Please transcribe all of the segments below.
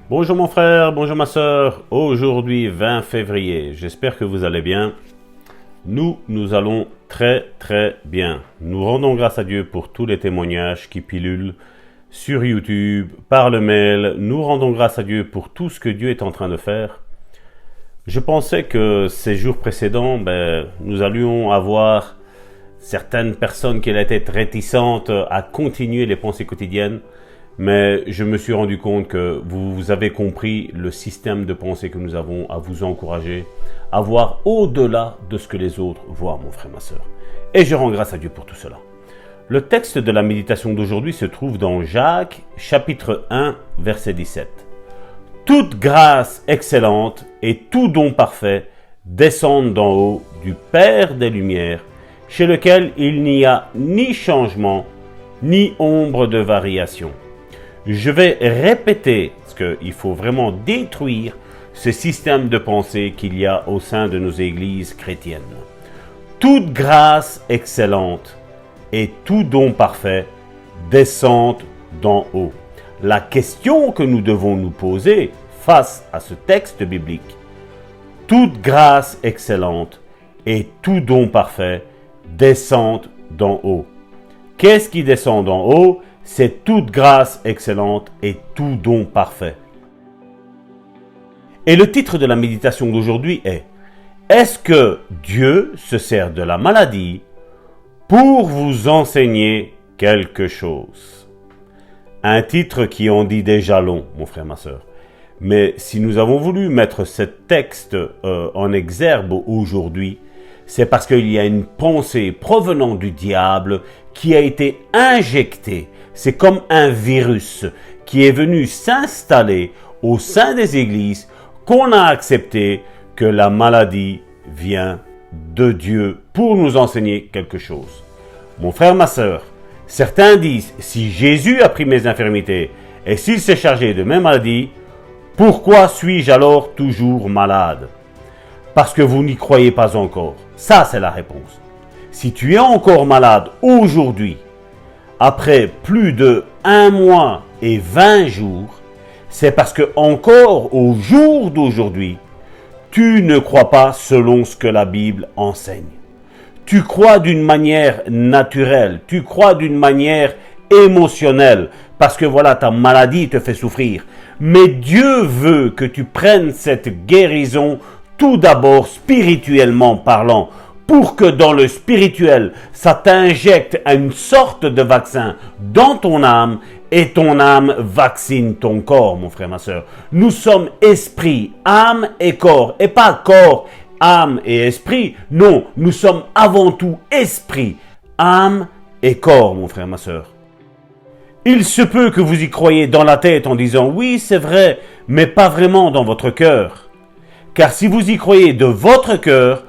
Bonjour mon frère, bonjour ma soeur. Aujourd'hui 20 février, j'espère que vous allez bien. Nous allons très bien. Nous rendons grâce à Dieu pour tous les témoignages qui pilulent sur YouTube, par le mail. Nous rendons grâce à Dieu pour tout ce que Dieu est en train de faire. Je pensais que ces jours précédents, nous allions avoir certaines personnes qui allaient être réticentes à continuer les pensées quotidiennes. Mais je me suis rendu compte que vous avez compris le système de pensée que nous avons à vous encourager à voir au-delà de ce que les autres voient, mon frère, ma soeur. Et je rends grâce à Dieu pour tout cela. Le texte de la méditation d'aujourd'hui se trouve dans Jacques, chapitre 1, verset 17. « Toute grâce excellente et tout don parfait descendent d'en haut du Père des Lumières, chez lequel il n'y a ni changement, ni ombre de variation. » Je vais répéter parce qu'il faut vraiment détruire ce système de pensée qu'il y a au sein de nos églises chrétiennes. Toute grâce excellente et tout don parfait descendent d'en haut. La question que nous devons nous poser face à ce texte biblique, toute grâce excellente et tout don parfait descendent d'en haut. Qu'est-ce qui descend d'en haut ? C'est toute grâce excellente et tout don parfait. Et le titre de la méditation d'aujourd'hui est « Est-ce que Dieu se sert de la maladie pour vous enseigner quelque chose ?» Un titre qui en dit déjà long, mon frère, ma soeur. Mais si nous avons voulu mettre ce texte en exergue aujourd'hui, c'est parce qu'il y a une pensée provenant du diable qui a été injectée. C'est comme un virus qui est venu s'installer au sein des églises qu'on a accepté que la maladie vient de Dieu pour nous enseigner quelque chose. Mon frère, ma soeur, certains disent, si Jésus a pris mes infirmités et s'il s'est chargé de mes maladies, pourquoi suis-je alors toujours malade ? Parce que vous n'y croyez pas encore. Ça, c'est la réponse. Si tu es encore malade aujourd'hui, après plus de 1 mois et 20 jours, c'est parce que encore au jour d'aujourd'hui, tu ne crois pas selon ce que la Bible enseigne. Tu crois d'une manière naturelle, tu crois d'une manière émotionnelle, parce que voilà, ta maladie te fait souffrir. Mais Dieu veut que tu prennes cette guérison tout d'abord spirituellement parlant, pour que dans le spirituel, ça t'injecte une sorte de vaccin dans ton âme et ton âme vaccine ton corps, mon frère, ma soeur. Nous sommes esprit, âme et corps, et pas corps, âme et esprit. Non, nous sommes avant tout esprit, âme et corps, mon frère, ma soeur. Il se peut que vous y croyez dans la tête en disant « Oui, c'est vrai, mais pas vraiment dans votre cœur. » Car si vous y croyez de votre cœur,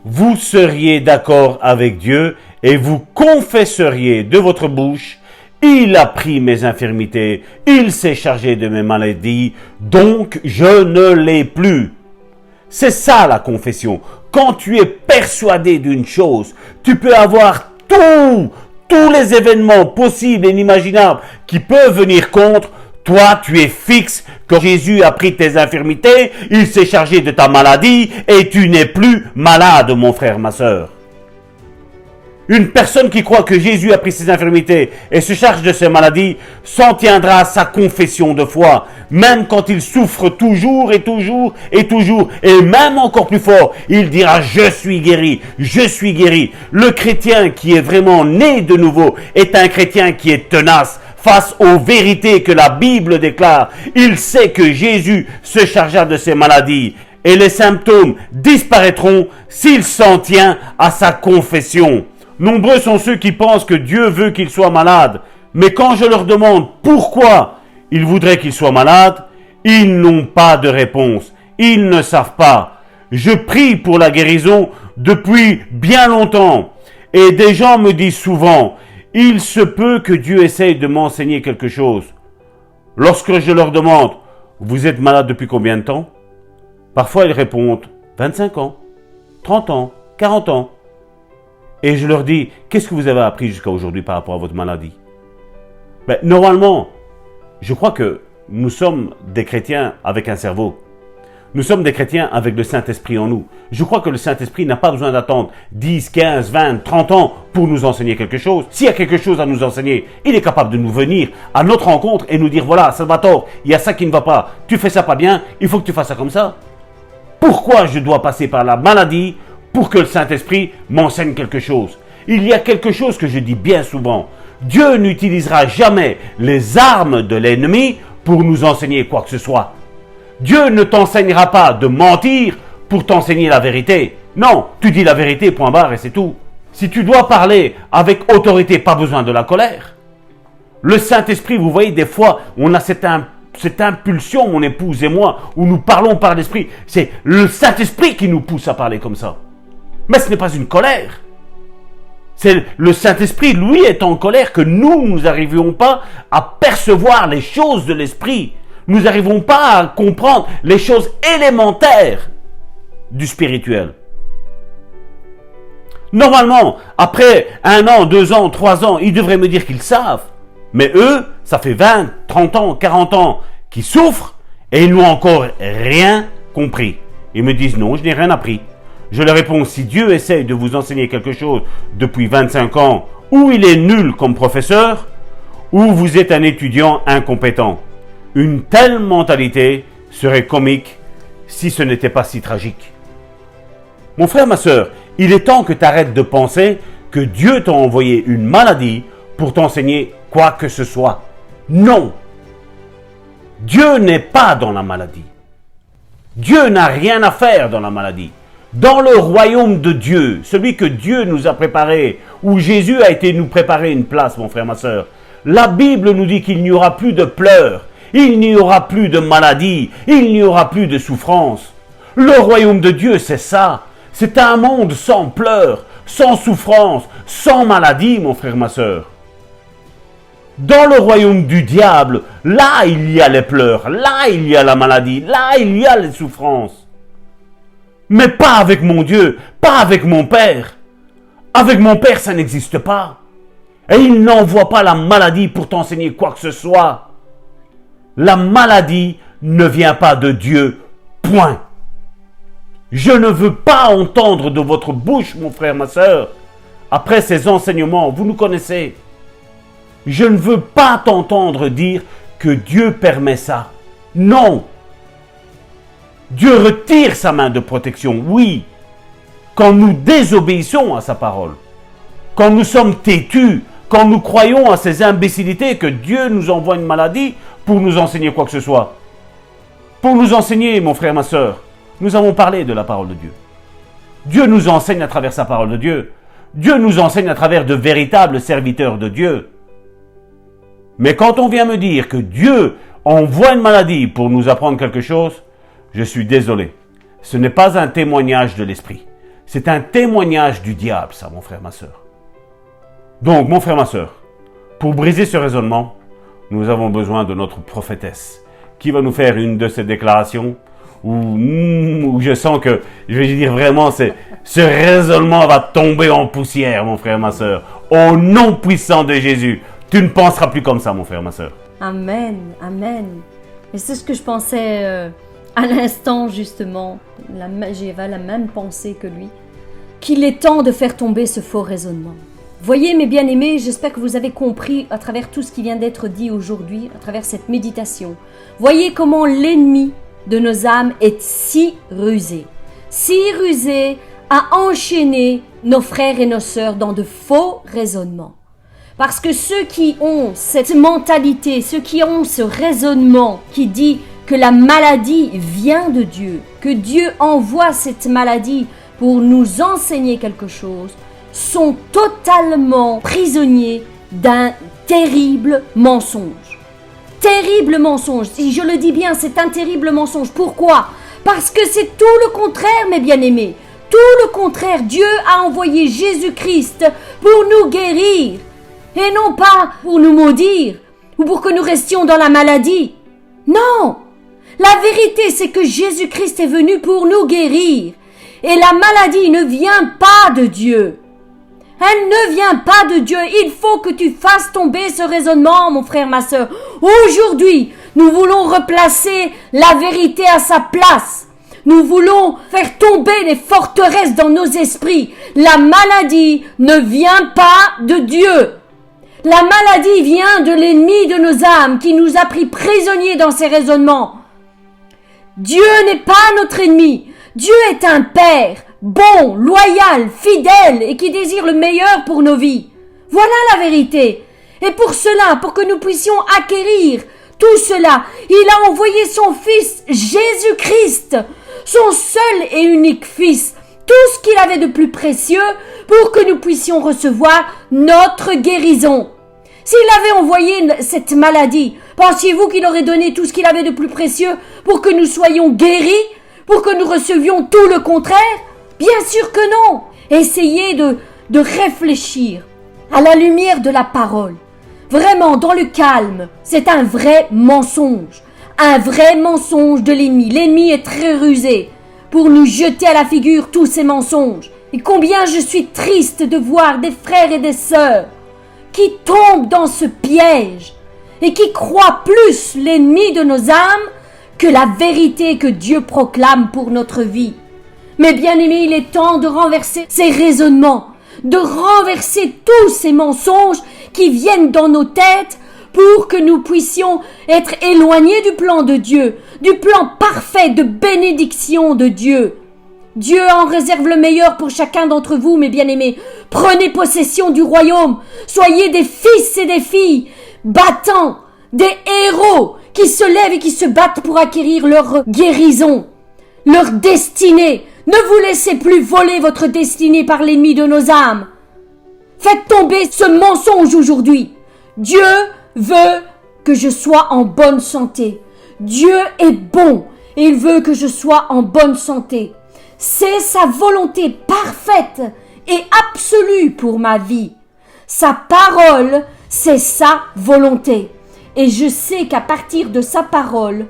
vous seriez d'accord avec Dieu et vous confesseriez de votre bouche « Il a pris mes infirmités, il s'est chargé de mes maladies, donc je ne l'ai plus. » C'est ça la confession. Quand tu es persuadé d'une chose, tu peux avoir tous les événements possibles et inimaginables qui peuvent venir contre. Toi, tu es fixe que Jésus a pris tes infirmités, il s'est chargé de ta maladie et tu n'es plus malade, mon frère, ma soeur. Une personne qui croit que Jésus a pris ses infirmités et se charge de ses maladies s'en tiendra à sa confession de foi, même quand il souffre toujours, et même encore plus fort, il dira « Je suis guéri, je suis guéri ». Le chrétien qui est vraiment né de nouveau est un chrétien qui est tenace, face aux vérités que la Bible déclare. Il sait que Jésus se chargea de ses maladies et les symptômes disparaîtront s'il s'en tient à sa confession. Nombreux sont ceux qui pensent que Dieu veut qu'ils soient malades, mais quand je leur demande pourquoi ils voudraient qu'ils soient malades, ils n'ont pas de réponse. Ils ne savent pas. Je prie pour la guérison depuis bien longtemps et des gens me disent souvent « Il se peut que Dieu essaye de m'enseigner quelque chose. » Lorsque je leur demande « Vous êtes malade depuis combien de temps ?» Parfois ils répondent « 25 ans, 30 ans, 40 ans. » Et je leur dis « Qu'est-ce que vous avez appris jusqu'à aujourd'hui par rapport à votre maladie ?» Normalement, je crois que nous sommes des chrétiens avec un cerveau. Nous sommes des chrétiens avec le Saint-Esprit en nous. Je crois que le Saint-Esprit n'a pas besoin d'attendre 10, 15, 20, 30 ans pour nous enseigner quelque chose. S'il y a quelque chose à nous enseigner, il est capable de nous venir à notre rencontre et nous dire, voilà, Salvatore, il y a ça qui ne va pas. Tu fais ça pas bien, il faut que tu fasses ça comme ça. Pourquoi je dois passer par la maladie pour que le Saint-Esprit m'enseigne quelque chose? Il y a quelque chose que je dis bien souvent. Dieu n'utilisera jamais les armes de l'ennemi pour nous enseigner quoi que ce soit. Dieu ne t'enseignera pas de mentir pour t'enseigner la vérité. Non, tu dis la vérité, point barre, et c'est tout. Si tu dois parler avec autorité, pas besoin de la colère. Le Saint-Esprit, vous voyez, des fois, on a cette impulsion, mon épouse et moi, où nous parlons par l'Esprit. C'est le Saint-Esprit qui nous pousse à parler comme ça. Mais ce n'est pas une colère. C'est le Saint-Esprit, lui, est en colère que nous n'arrivions pas à percevoir les choses de l'Esprit. Nous n'arrivons pas à comprendre les choses élémentaires du spirituel. Normalement, après 1 an, 2 ans, 3 ans, ils devraient me dire qu'ils savent. Mais eux, ça fait 20, 30 ans, 40 ans qu'ils souffrent et ils n'ont encore rien compris. Ils me disent non, je n'ai rien appris. Je leur réponds, si Dieu essaye de vous enseigner quelque chose depuis 25 ans, ou il est nul comme professeur, ou vous êtes un étudiant incompétent. Une telle mentalité serait comique si ce n'était pas si tragique. Mon frère, ma sœur, il est temps que tu arrêtes de penser que Dieu t'a envoyé une maladie pour t'enseigner quoi que ce soit. Non. Dieu n'est pas dans la maladie. Dieu n'a rien à faire dans la maladie. Dans le royaume de Dieu, celui que Dieu nous a préparé, où Jésus a été nous préparer une place, mon frère, ma sœur, la Bible nous dit qu'il n'y aura plus de pleurs, il n'y aura plus de maladie, il n'y aura plus de souffrance. Le royaume de Dieu, c'est ça. C'est un monde sans pleurs, sans souffrance, sans maladie, mon frère, ma sœur. Dans le royaume du diable, là il y a les pleurs, là il y a la maladie, là il y a les souffrances. Mais pas avec mon Dieu, pas avec mon Père. Avec mon Père, ça n'existe pas. Et il n'envoie pas la maladie pour t'enseigner quoi que ce soit. La maladie ne vient pas de Dieu, point. Je ne veux pas entendre de votre bouche, mon frère, ma sœur, après ces enseignements, vous nous connaissez. Je ne veux pas t'entendre dire que Dieu permet ça. Non. Dieu retire sa main de protection, oui, quand nous désobéissons à sa parole, quand nous sommes têtus, quand nous croyons à ces imbécilités que Dieu nous envoie une maladie pour nous enseigner quoi que ce soit. Pour nous enseigner, mon frère, ma sœur, nous avons parlé de la parole de Dieu. Dieu nous enseigne à travers sa parole de Dieu. Dieu nous enseigne à travers de véritables serviteurs de Dieu. Mais quand on vient me dire que Dieu envoie une maladie pour nous apprendre quelque chose, je suis désolé. Ce n'est pas un témoignage de l'esprit. C'est un témoignage du diable, ça, mon frère, ma sœur. Donc, mon frère, ma sœur, pour briser ce raisonnement, nous avons besoin de notre prophétesse qui va nous faire une de ces déclarations où je sens que, je vais dire vraiment, ce raisonnement va tomber en poussière, mon frère, ma sœur. Au nom puissant de Jésus, tu ne penseras plus comme ça, mon frère, ma sœur. Amen, amen. Et c'est ce que je pensais à l'instant, justement. J'avais la même pensée que lui. Qu'il est temps de faire tomber ce faux raisonnement. Voyez, mes bien-aimés, j'espère que vous avez compris à travers tout ce qui vient d'être dit aujourd'hui, à travers cette méditation. Voyez comment l'ennemi de nos âmes est si rusé à enchaîner nos frères et nos sœurs dans de faux raisonnements. Parce que ceux qui ont cette mentalité, ceux qui ont ce raisonnement qui dit que la maladie vient de Dieu, que Dieu envoie cette maladie pour nous enseigner quelque chose, sont totalement prisonniers d'un terrible mensonge. Terrible mensonge. Si je le dis bien, c'est un terrible mensonge. Pourquoi ? Parce que c'est tout le contraire, mes bien-aimés. Tout le contraire. Dieu a envoyé Jésus-Christ pour nous guérir. Et non pas pour nous maudire ou pour que nous restions dans la maladie. Non! La vérité, c'est que Jésus-Christ est venu pour nous guérir. Et la maladie ne vient pas de Dieu. Elle ne vient pas de Dieu. Il faut que tu fasses tomber ce raisonnement, mon frère, ma sœur. Aujourd'hui, Nous voulons replacer la vérité à sa place. Nous voulons faire tomber les forteresses dans nos esprits. La maladie ne vient pas de Dieu. La maladie vient de l'ennemi de nos âmes qui nous a pris prisonniers dans ses raisonnements. Dieu n'est pas notre ennemi. Dieu est un Père, bon, loyal, fidèle et qui désire le meilleur pour nos vies. Voilà la vérité. Et pour cela, pour que nous puissions acquérir tout cela, il a envoyé son Fils Jésus-Christ, son seul et unique Fils, tout ce qu'il avait de plus précieux pour que nous puissions recevoir notre guérison. S'il avait envoyé cette maladie, pensiez-vous qu'il aurait donné tout ce qu'il avait de plus précieux pour que nous soyons guéris, pour que nous recevions tout le contraire? Bien sûr que non. Essayez de réfléchir à la lumière de la parole. Vraiment, dans le calme, c'est un vrai mensonge de l'ennemi. L'ennemi est très rusé pour nous jeter à la figure tous ces mensonges. Et combien je suis triste de voir des frères et des sœurs qui tombent dans ce piège et qui croient plus l'ennemi de nos âmes que la vérité que Dieu proclame pour notre vie. Mais bien aimés, il est temps de renverser ces raisonnements, de renverser tous ces mensonges qui viennent dans nos têtes pour que nous puissions être éloignés du plan de Dieu, du plan parfait de bénédiction de Dieu. Dieu en réserve le meilleur pour chacun d'entre vous, mes bien-aimés. Prenez possession du royaume. Soyez des fils et des filles battants, des héros qui se lèvent et qui se battent pour acquérir leur guérison, leur destinée. Ne vous laissez plus voler votre destinée par l'ennemi de nos âmes. Faites tomber ce mensonge aujourd'hui. Dieu veut que je sois en bonne santé. Dieu est bon et il veut que je sois en bonne santé. C'est sa volonté parfaite et absolue pour ma vie. Sa parole, c'est sa volonté. Et je sais qu'à partir de sa parole,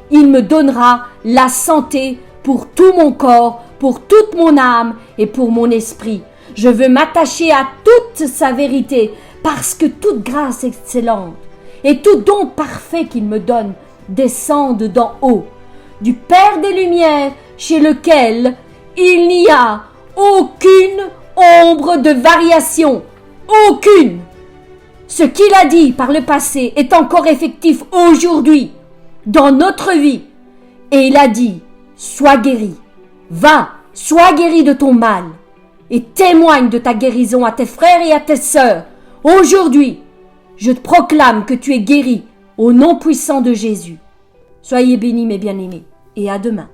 il me donnera la santé pour tout mon corps, pour toute mon âme et pour mon esprit. Je veux m'attacher à toute sa vérité parce que toute grâce excellente et tout don parfait qu'il me donne descendent d'en haut, du Père des Lumières, chez lequel il n'y a aucune ombre de variation, aucune. Ce qu'il a dit par le passé est encore effectif aujourd'hui, dans notre vie. Et il a dit, sois guéri, va, sois guéri de ton mal, et témoigne de ta guérison à tes frères et à tes sœurs. Aujourd'hui, je te proclame que tu es guéri au nom puissant de Jésus. Soyez bénis mes bien-aimés, et à demain.